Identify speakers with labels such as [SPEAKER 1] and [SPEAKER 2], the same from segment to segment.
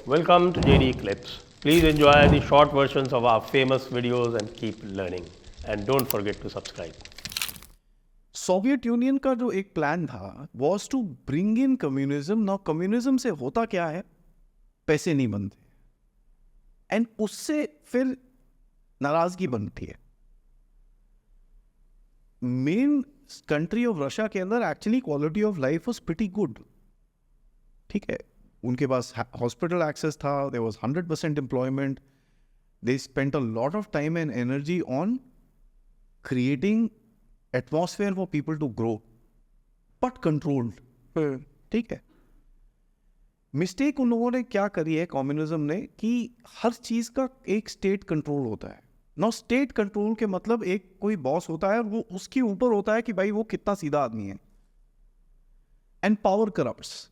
[SPEAKER 1] Welcome to JD Clips. Please enjoy the short versions of our famous videos and keep learning. And don't forget to subscribe.
[SPEAKER 2] Soviet union का जो एक plan था was to bring in communism. Now communism से होता क्या है, पैसे नहीं बनते एंड उससे फिर नाराजगी बनती है. मेन कंट्री ऑफ रशिया के अंदर actually quality of life was pretty good. ठीक है, उनके पास हॉस्पिटल एक्सेस था, there was 100% employment. They spent a lot of time and energy on creating atmosphere for people to grow, but controlled. ठीक है, mistake उन लोगों ने क्या करी है कम्युनिज्म ने कि हर चीज का एक स्टेट कंट्रोल होता है. ना स्टेट कंट्रोल के मतलब एक कोई बॉस होता है और वो उसके ऊपर होता है कि भाई वो कितना सीधा आदमी है. And power corrupts.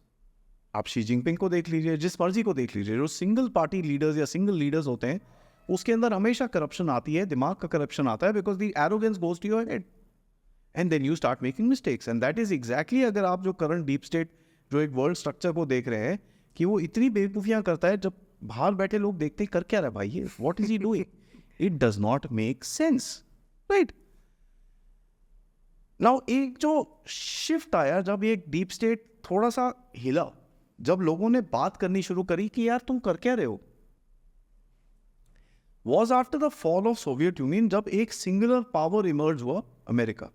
[SPEAKER 2] आप शी जिनपिंग को देख लीजिए, जिस मर्जी को देख लीजिए, जो सिंगल पार्टी लीडर्स या सिंगल लीडर्स होते हैं उसके अंदर हमेशा करप्शन आती है, दिमाग का करप्शन आता है, because the arrogance goes to your head and then you start making mistakes. And that is exactly, अगर आप जो करंट डीप स्टेट जो एक वर्ल्ड स्ट्रक्चर को देख रहे हैं कि वो इतनी बेवकूफियां करता है, जब बाहर बैठे लोग देखते हैं कर क्या रहा है भाई ये, what is he doing, it does not make sense. Right now एक जो शिफ्ट आया, जब एक डीप स्टेट थोड़ा सा हिला, जब लोगों ने बात करनी शुरू करी कि यार तुम कर क्या रहे हो, was after the fall of Soviet union. जब एक सिंगुलर पावर इमर्ज हुआ, अमेरिका,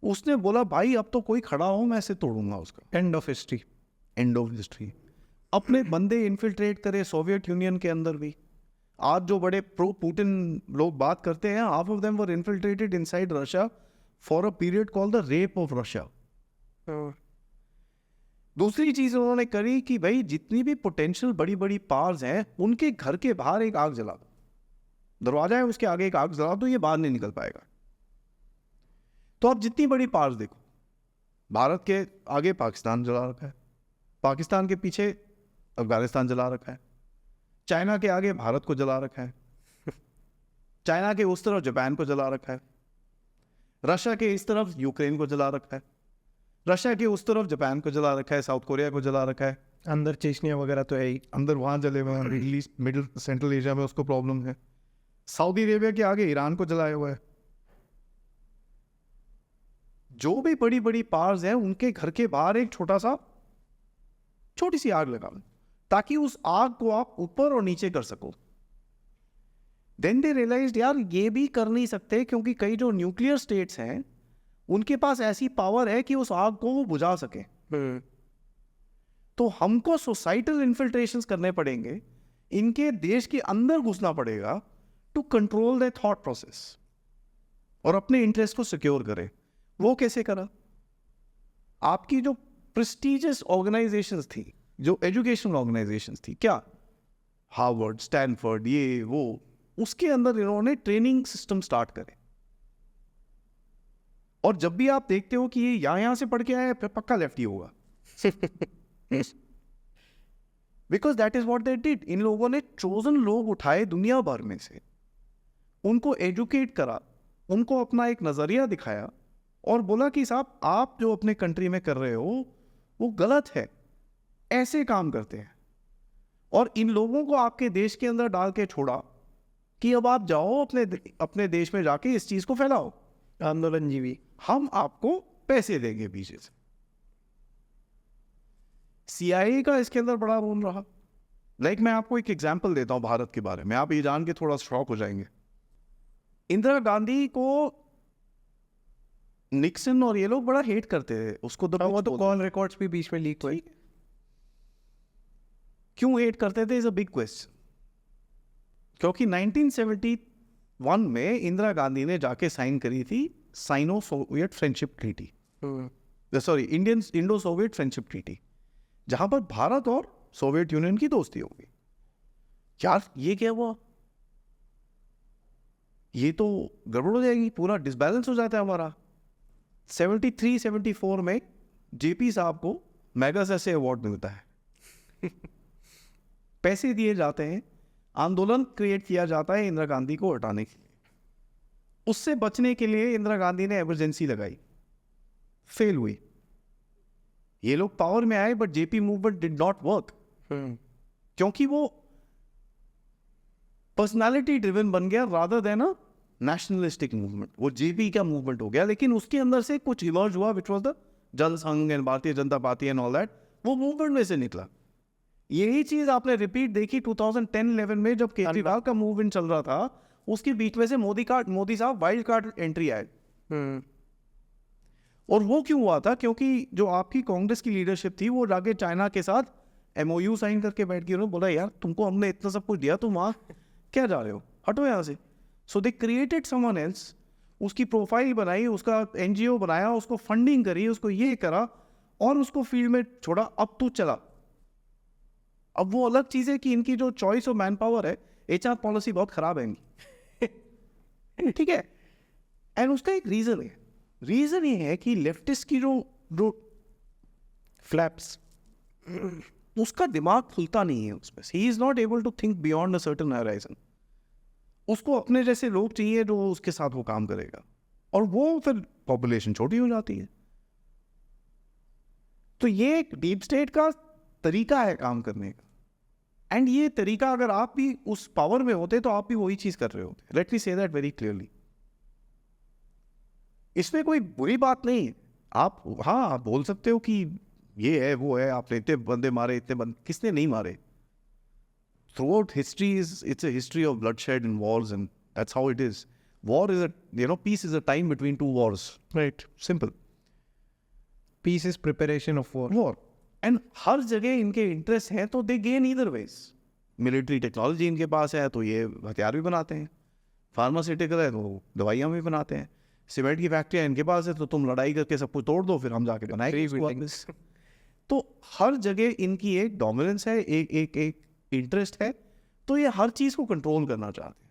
[SPEAKER 2] उसने बोला भाई अब तो कोई खड़ा हो मैं ऐसे तोड़ूंगा उसका. End of history. End of history. अपने बंदे इन्फिल्ट्रेट करे सोवियत यूनियन के अंदर भी. आज जो बड़े प्रो पुतिन लोग बात करते हैं, half of them were infiltrated inside Russia for a period called the rape of Russia. दूसरी चीज उन्होंने करी कि भाई जितनी भी पोटेंशियल बड़ी बड़ी पावर्स हैं उनके घर के बाहर एक आग जला दो, दरवाजा है उसके आगे एक आग जला दो, ये बाहर नहीं निकल पाएगा. तो आप जितनी बड़ी पावर्स देखो, भारत के आगे पाकिस्तान जला रखा है, पाकिस्तान के पीछे अफगानिस्तान जला रखा है, चाइना के आगे भारत को जला रखा है, चाइना के उस तरफ जापान को जला रखा है, रशिया के इस तरफ यूक्रेन को जला रखा है, रशिया के उस तरफ जापान को जला रखा है, साउथ कोरिया को जला रखा है,
[SPEAKER 3] अंदर चेचनिया वगैरह तो है ही,
[SPEAKER 2] अंदर वहां जले हुए हैं, middle east middle central Asia में उसको प्रॉब्लम है, सऊदी अरेबिया के आगे ईरान को जलाया हुआ है. जो भी बड़ी बड़ी पावर्स हैं उनके घर के बाहर एक छोटी सी आग लगा, ताकि उस आग को आप ऊपर और नीचे कर सको. देन दे रियलाइज्ड यार ये भी कर नहीं सकते, क्योंकि कई जो न्यूक्लियर स्टेट्स हैं उनके पास ऐसी पावर है कि उस आग को वो बुझा सके. तो हमको सोसाइटल इन्फिल्ट्रेशंस करने पड़ेंगे, इनके देश के अंदर घुसना पड़ेगा to control the thought process और अपने इंटरेस्ट को सिक्योर करे. वो कैसे करा? आपकी जो प्रेस्टिजियस ऑर्गेनाइजेशंस थी, जो एजुकेशनल ऑर्गेनाइजेशंस थी, क्या हार्वर्ड, स्टैनफोर्ड, ये वो, उसके अंदर इन्होंने ट्रेनिंग सिस्टम स्टार्ट करे. और जब भी आप देखते हो कि ये यहां से पढ़ के आया फिर पक्का लेफ्टी होगा, because that is what they did. इन लोगों ने चोजन लोग उठाए दुनिया भर में से, उनको एजुकेट करा, उनको अपना एक नजरिया दिखाया और बोला कि साहब आप जो अपने कंट्री में कर रहे हो वो गलत है, ऐसे काम करते हैं. और इन लोगों को आपके देश के अंदर डाल के छोड़ा कि अब आप जाओ अपने देश में जाके इस चीज को फैलाओ,
[SPEAKER 3] आंदोलन जीवी,
[SPEAKER 2] हम आपको पैसे देंगे पीछे से. CIA का इसके अंदर बड़ा रोल रहा. लाइक मैं आपको एक एग्जांपल देता हूं भारत के बारे में, आप ये जान के थोड़ा शॉक हो जाएंगे. इंदिरा गांधी को निक्सन और ये लोग बड़ा हेट करते थे, उसको
[SPEAKER 3] वो तो कॉल रिकॉर्ड्स भी बीच में लीक हुए.
[SPEAKER 2] क्यों हेट करते थे इज अ बिग क्वेश्चन. क्योंकि 1971 में इंदिरा गांधी ने जाके साइन करी थी Sino Soviet friendship treaty, sorry Indo Soviet friendship treaty, जहां पर भारत और सोवियत यूनियन की दोस्ती होगी. यार ये क्या हुआ, ये तो गड़बड़ हो जाएगी, पूरा डिसबैलेंस हो जाता है हमारा. 73-74 में जेपी साहब को मैगसेसे अवार्ड मिलता है. पैसे दिए जाते हैं, आंदोलन क्रिएट किया जाता है इंदिरा गांधी को हटाने के लिए. उससे बचने के लिए इंदिरा गांधी ने इमरजेंसी लगाई, फेल हुई. ये लोग पावर में आए but JP movement did not work. क्योंकि वो पर्सनालिटी ड्रिवन बन गया rather than a nationalistic movement. वो जेपी का मूवमेंट हो गया, लेकिन उसके अंदर से कुछ इमर्ज हुआ which was the Jansangh and Bharatiya Janata Party and all that. वो मूवमेंट में से निकला. यही चीज आपने रिपीट देखी 2010-11 में जब केजरीवाल का मूवमेंट चल रहा था. उसके बीच में से मोदी साहब वाइल्ड कार्ड एंट्री आए. और वो क्यों हुआ था? क्योंकि जो आपकी कांग्रेस की लीडरशिप थी वो जाके चाइना के साथ MOU साइन करके बैठ गई. उन्होंने बोला यार तुमको हमने इतना सब कुछ दिया, तुम वहाँ क्या जा रहे हो, हटो यहाँ से. सो दे क्रिएटेड समवन एल्स. उसकी प्रोफाइल बनाई, उसका NGO बनाया, उसको फंडिंग करी, उसको ये करा और उसको फील्ड में छोड़ा. अब तू चला. अब वो अलग चीज़ है कि इनकी जो चॉइस ऑफ मैन पावर है, HR पॉलिसी बहुत खराब है इनकी. ठीक है. एंड उसका एक रीज़न है. रीज़न ये है कि लेफ्टिस्ट की जो फ्लैप्स, उसका दिमाग खुलता नहीं है उसमें. He is not able to think beyond a certain horizon. उसको अपने जैसे लोग चाहिए जो उसके साथ वो काम करेगा, और वो फिर पॉपुलेशन छोटी हो जाती है. तो ये एक डीप स्टेट का तरीका है काम करने का. एंड ये तरीका अगर आप भी उस पावर में होते तो आप भी वही चीज़ कर रहे होते. Let me say that very clearly. इसमें कोई बुरी बात नहीं है. आप हाँ बोल सकते हो कि ये है वो है, आपने इतने बंदे मारे, इतने बंदे किसने नहीं मारे. Throughout history it's a history of bloodshed and wars, and that's how it is. War is peace is a time between two wars.
[SPEAKER 3] Right.
[SPEAKER 2] Simple.
[SPEAKER 3] Peace is preparation of war.
[SPEAKER 2] War. And हर जगह इनके interest हैं तो they gain either ways. Military technology इनके पास है तो ये हथियार भी बनाते हैं. फार्मास्यूटिकल है तो दवाइयाँ भी बनाते हैं. सीमेंट की फैक्ट्रियाँ इनके पास है तो तुम लड़ाई करके सब कुछ तोड़ दो, फिर हम जाके बनाएंगे. तो हर जगह इनकी एक डोमिनेंस है, एक इंटरेस्ट है. तो ये हर चीज़ को कंट्रोल करना चाहते हैं.